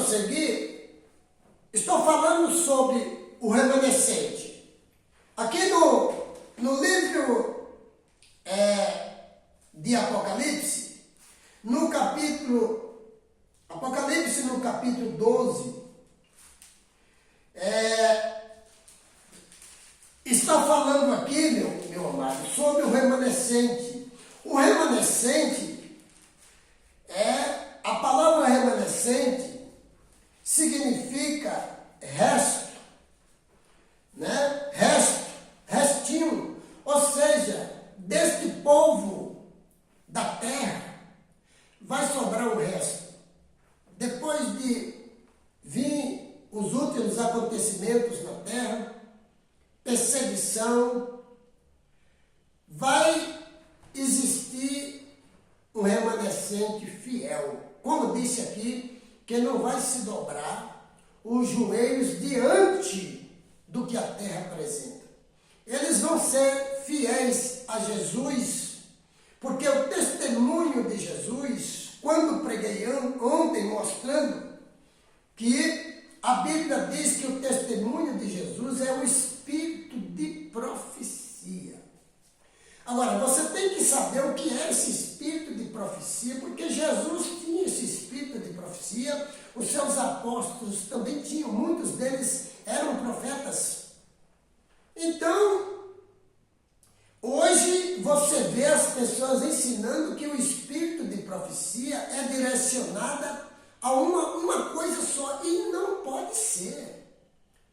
prosseguir, estou falando sobre o remanescente. Aqui no livro de Apocalipse, Apocalipse no capítulo 12, está falando aqui, meu amado, sobre o remanescente. O remanescente, a palavra remanescente significa resto, né? Restinho, ou seja, deste povo da terra vai sobrar o resto. Depois de vir os últimos acontecimentos na terra, perseguição, vai existir um remanescente fiel. Como disse aqui, que não vai se dobrar os joelhos diante do que a terra apresenta. Eles vão ser fiéis a Jesus, porque o testemunho de Jesus, quando preguei ontem mostrando que a Bíblia diz que o testemunho de Jesus é o espírito de profecia. Agora, você tem que saber o que é esse espírito de profecia, porque Jesus tinha esse espírito de profecia, os seus apóstolos também tinham, muitos deles eram profetas. Então, hoje você vê as pessoas ensinando que o espírito de profecia é direcionada a uma coisa só, e não pode ser.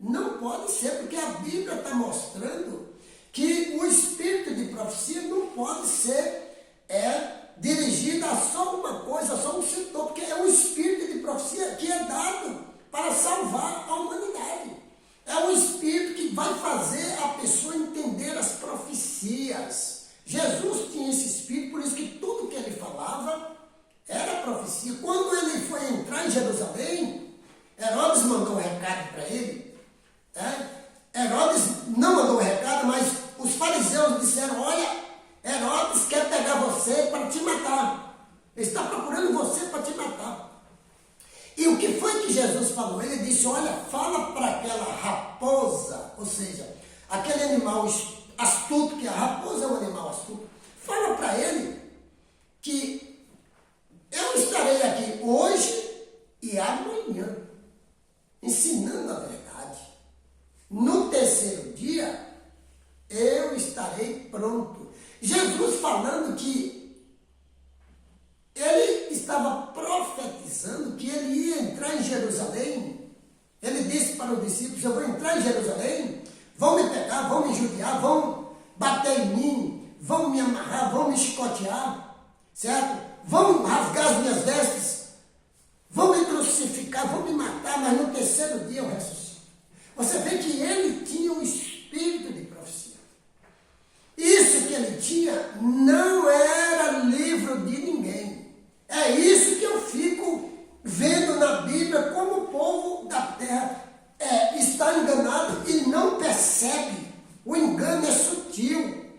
Não pode ser, porque a Bíblia está mostrando que o espírito de profecia não pode ser dirigido a só uma coisa, só um setor, porque é o espírito de profecia que é dado para salvar a humanidade. É o espírito que vai fazer a pessoa entender as profecias. Jesus tinha esse espírito, por isso que tudo que ele falava era profecia. Quando ele foi entrar em Jerusalém, Herodes mandou um recado para ele. Herodes não mandou um recado, mas os fariseus disseram: olha, Herodes quer pegar você para te matar. Ele está procurando você para te matar. E o que foi que Jesus falou? Ele disse: olha, fala para aquela raposa, ou seja, aquele animal astuto, que a raposa é um animal astuto, fala para ele que eu estarei aqui hoje e amanhã, ensinando a verdade. No terceiro dia, eu estarei pronto. Jesus falando que ele estava profetizando que ele ia entrar em Jerusalém. Ele disse para os discípulos: eu vou entrar em Jerusalém, vão me pegar, vão me judiar, vão bater em mim, vão me amarrar, vão me chicotear, certo? Vão rasgar as minhas vestes, vão me crucificar, vão me matar, mas no terceiro dia eu ressuscito. Você vê que ele tinha um espírito de profecia. Isso que ele tinha não era livro de ninguém. É isso que eu fico vendo na Bíblia, como o povo da terra está enganado e não percebe. O engano é sutil.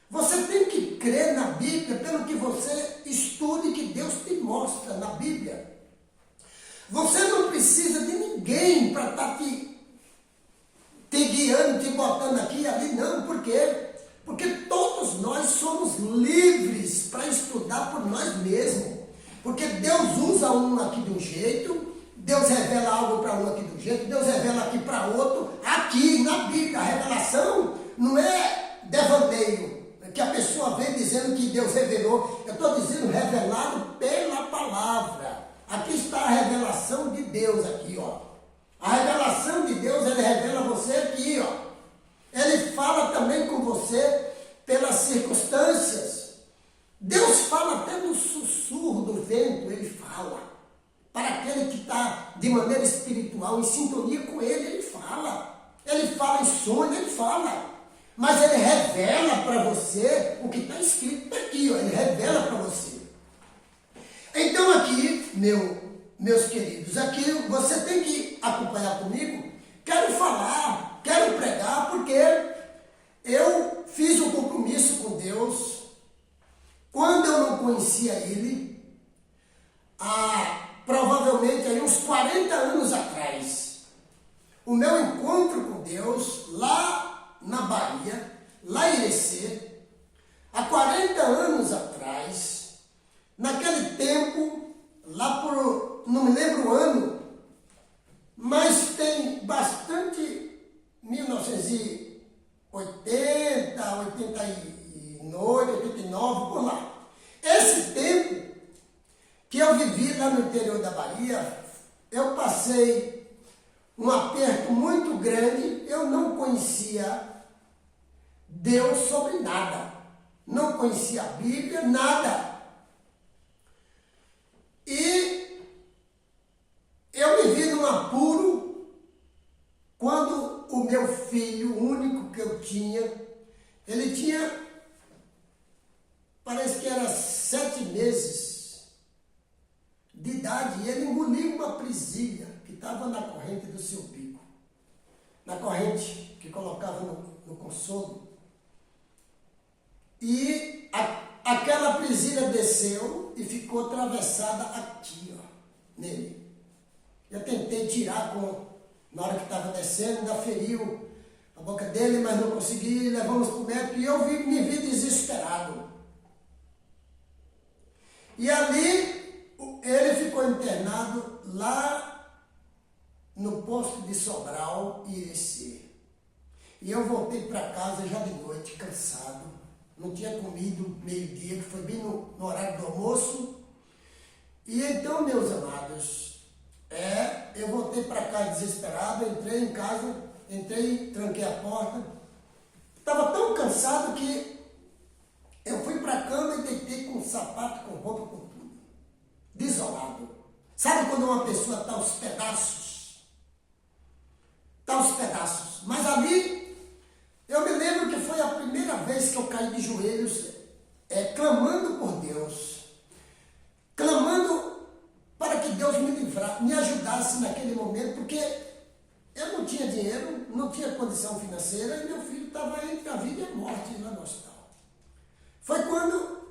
Você tem que crer na Bíblia pelo que você estuda e que Deus te mostra na Bíblia. Você não precisa de ninguém para estar te guiando, te botando aqui e ali, não. Por quê? Porque todos nós somos livres para estudar por nós mesmos. Porque Deus usa um aqui de um jeito, Deus revela algo para um aqui de um jeito, Deus revela aqui para outro. Aqui na Bíblia, a revelação não é devaneio, que a pessoa vem dizendo que Deus revelou. Eu estou dizendo revelado pela palavra. Aqui está a revelação de Deus aqui, ó. A revelação de Deus, ele revela você aqui, ó. Ele fala também com você pelas circunstâncias. Deus fala até no sussurro do vento, ele fala. Para aquele que está de maneira espiritual, em sintonia com ele, ele fala. Ele fala em sonho, ele fala. Mas ele revela para você o que está escrito aqui, ó. Ele revela para você. Então aqui, meus queridos, aqui você tem que acompanhar comigo. Quero falar, quero pregar, porque eu fiz um compromisso com Deus. Quando eu não conhecia Ele, há provavelmente aí uns 40 anos atrás, o meu encontro com Deus lá na Bahia, lá em Irecê, há 40 anos atrás, naquele tempo, lá por, não me lembro o ano, mas tem bastante, 1980, 88, 89, por lá. Esse tempo que eu vivi lá no interior da Bahia, eu passei um aperto muito grande, eu não conhecia Deus sobre nada, não conhecia a Bíblia, nada. E eu me vi num apuro quando o meu filho, o único que eu tinha, ele tinha, parece que era 7 meses de idade, e ele engoliu uma presilha que estava na corrente do seu bico, na corrente que colocava no consolo. E aquela presilha desceu e ficou atravessada aqui, ó, nele. Eu tentei tirar na hora que estava descendo, ainda feriu a boca dele, mas não consegui, levamos para o médico e eu me vi desesperado. E ali ele ficou internado lá no posto de Sobral e Irecê. E eu voltei para casa já de noite, cansado. Não tinha comido meio-dia, que foi bem no horário do almoço. E então, meus amados, eu voltei para casa desesperado, entrei em casa, tranquei a porta. Estava tão cansado que eu fui para a cama e deitei com sapato, com roupa, com tudo. Desolado. Sabe quando uma pessoa está aos pedaços? Está aos pedaços. Mas ali, eu me lembro que foi a primeira vez que eu caí de joelhos, clamando por Deus. Clamando para que Deus me ajudasse naquele momento, porque eu não tinha dinheiro, não tinha condição financeira e meu filho estava entre a vida e a morte lá no hospital. Foi quando,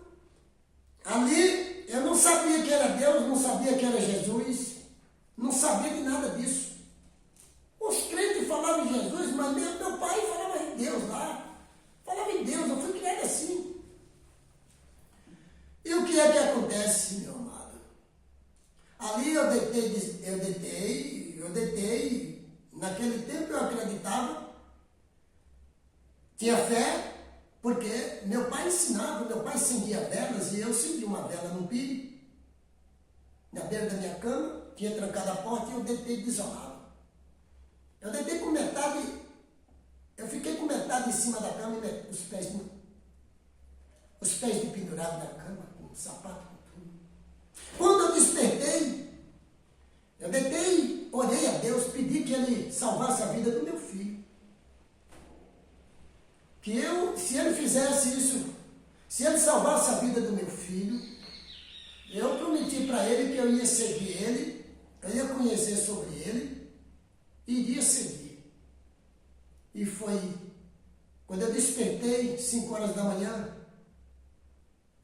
ali, eu não sabia que era Deus, não sabia que era Jesus, não sabia de nada disso. Os crentes falavam em Jesus, mas meu pai falava em Deus lá. Falava em Deus, eu fui criado assim. E o que é que acontece, meu amado? Ali eu deitei, naquele tempo eu acreditava, tinha fé, porque meu pai ensinava, meu pai acendia velas e eu acendi uma vela num pire, na beira da minha cama, tinha trancado a porta e eu deitei desolado. Eu deitei com metade, eu fiquei com metade em cima da cama e os pés de pendurado na cama, com sapato, com tudo. Quando eu despertei, eu deitei, orei a Deus, pedi que Ele salvasse a vida do meu filho. Que se Ele fizesse isso, se Ele salvasse a vida do meu filho, eu prometi para Ele que eu ia seguir Ele, eu ia conhecer sobre Ele, iria seguir. E foi quando eu despertei, 5 horas da manhã,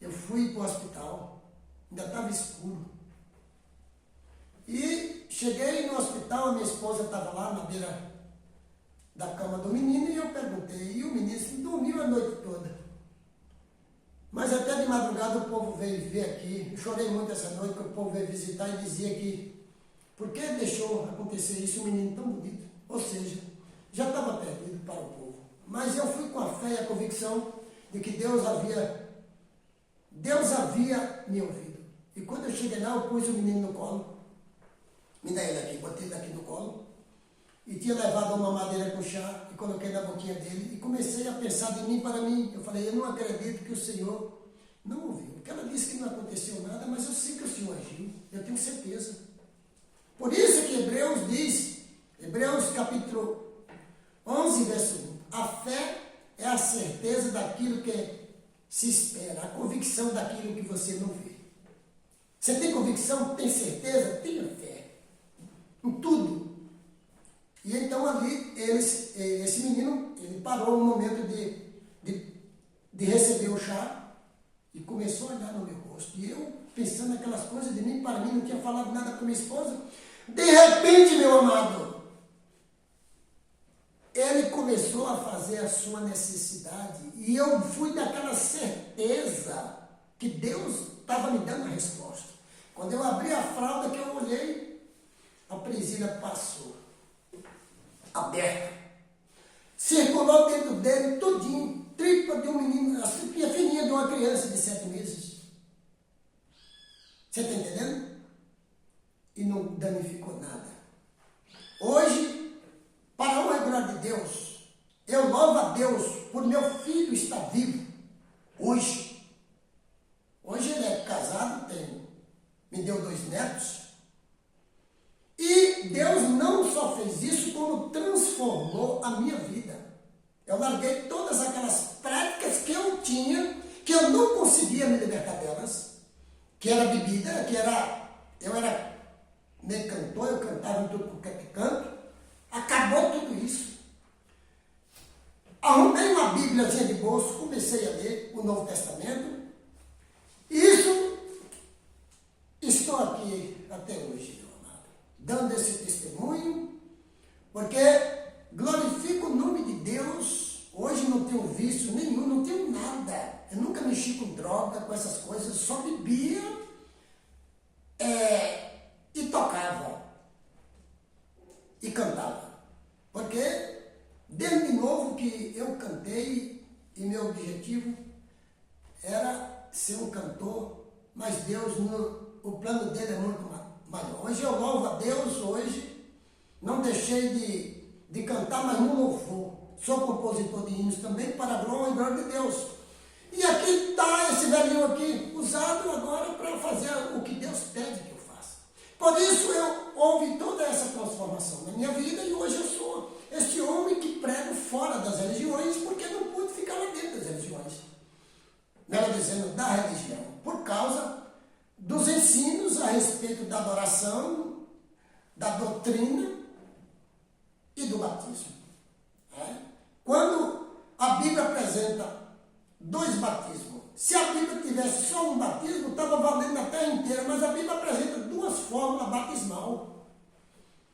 eu fui para o hospital, ainda estava escuro. E cheguei no hospital, a minha esposa estava lá na beira da cama do menino e eu perguntei, e o menino dormiu a noite toda. Mas até de madrugada o povo veio ver aqui, eu chorei muito essa noite, porque o povo veio visitar e dizia que por que deixou acontecer isso, um menino tão bonito? Ou seja, já estava perdido para o povo. Mas eu fui com a fé e a convicção de que Deus havia me ouvido. E quando eu cheguei lá, eu pus o menino no colo. Me dá ele aqui, botei ele aqui no colo. E tinha levado uma madeira com chá e coloquei na boquinha dele. E comecei a pensar de mim para mim. Eu falei, eu não acredito que o Senhor não ouviu. Porque ela disse que não aconteceu nada, mas eu sei que o Senhor agiu. Eu tenho certeza. Por isso que Hebreus diz, Hebreus capítulo 11, verso 1, a fé é a certeza daquilo que se espera, a convicção daquilo que você não vê. Você tem convicção, tem certeza? Tenha fé em tudo. E então ali, esse menino, ele parou no momento de receber o chá, E começou a olhar no meu rosto. E eu, pensando aquelas coisas de mim para mim, não tinha falado nada com minha esposa. De repente, meu amado, ele começou a fazer a sua necessidade. E eu fui daquela certeza que Deus estava me dando a resposta. Quando eu abri a fralda, que eu olhei, a presilha passou, aberta. Circulou dentro dele tudinho, tripa de um menino, a tripinha fininha de uma criança de 7 meses. Você está entendendo? E não danificou nada. Hoje, para a honra e glória de Deus, eu louvo a Deus por meu filho estar vivo. Hoje ele é casado, me deu 2 netos. E Deus não só fez isso, como transformou a minha vida. Eu larguei todas aquelas práticas que eu tinha, que eu não conseguia me libertar delas, que era bebida, eu era meio cantor, eu cantava em tudo que canto. Acabou tudo isso. Arrumei uma bíbliazinha de bolso, comecei a ler o Novo Testamento. Estou aqui até hoje, meu amado, dando esse testemunho, porque glorifico o nome de Deus. Hoje não tenho vício nenhum, não tenho nada. Eu nunca mexi com droga, com essas coisas, só bebia e tocava e cantava. Porque desde novo que eu cantei e meu objetivo era ser um cantor, mas Deus, o plano dele é muito maior. Hoje eu louvo a Deus, hoje não deixei de cantar, mas no louvor. Sou compositor de hinos também, para a glória e glória de Deus. E aqui está esse velhinho aqui, usado agora para fazer o que Deus pede que eu faça. Por isso houve toda essa transformação na minha vida, e hoje eu sou esse homem que prego fora das religiões, porque não pude ficar lá dentro das religiões. Melhor dizendo, da religião, por causa dos ensinos a respeito da adoração, da doutrina e do batismo. Quando a Bíblia apresenta 2 batismos, se a Bíblia tivesse só um batismo, estava valendo na terra inteira, mas a Bíblia apresenta 2 fórmulas batismal.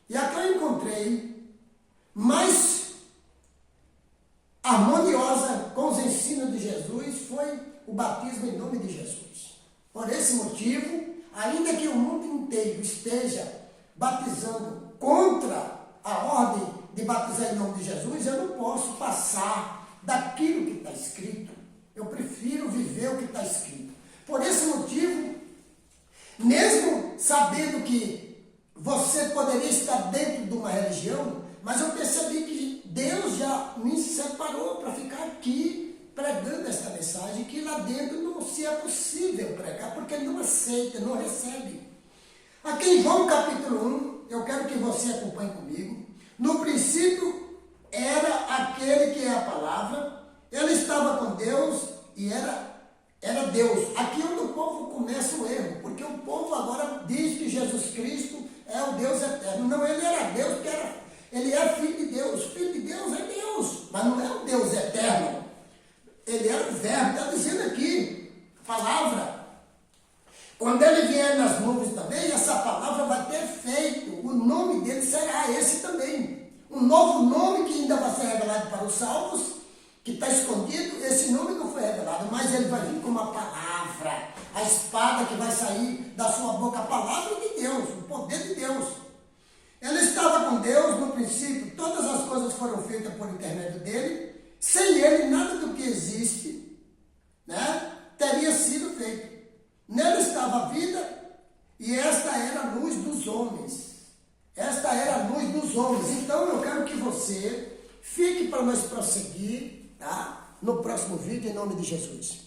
E a que eu encontrei mais harmoniosa com os ensinos de Jesus foi o batismo em nome de Jesus. Por esse motivo, ainda que o mundo inteiro esteja batizando contra a ordem de batizar em nome de Jesus, eu não posso passar daquilo que está escrito. Eu prefiro viver o que está escrito. Por esse motivo, mesmo sabendo que você poderia estar dentro de uma religião, mas eu percebi que Deus já me separou para ficar aqui pregando esta mensagem, que lá dentro não se é possível pregar, porque não aceita, não recebe. Aqui em João capítulo 1, eu quero que você acompanhe comigo. No princípio era aquele que é a palavra, ele estava com Deus e era Deus. Aqui é onde o povo começa o erro, porque o povo agora diz que Jesus Cristo é o Deus eterno. Não, ele era Deus, ele é filho de Deus. Filho de Deus é Deus, mas não é o Deus eterno. Ele era o verbo, está dizendo aqui, palavra. Quando ele vier nas nuvens também, essa palavra vai ter efeito. O nome dele será esse também. Um novo nome que ainda vai ser revelado para os salvos, que está escondido. Esse nome não foi revelado, mas ele vai vir com uma palavra. A espada que vai sair da sua boca, a palavra de Deus, o poder de Deus. Ele estava com Deus no princípio, todas as coisas foram feitas por intermédio dele. Sem ele, nada do que existe, teria sido feito. Nele estava a vida, e esta era a luz dos homens. Esta era a luz dos homens. Então eu quero que você fique para nós prosseguir, tá? No próximo vídeo, em nome de Jesus.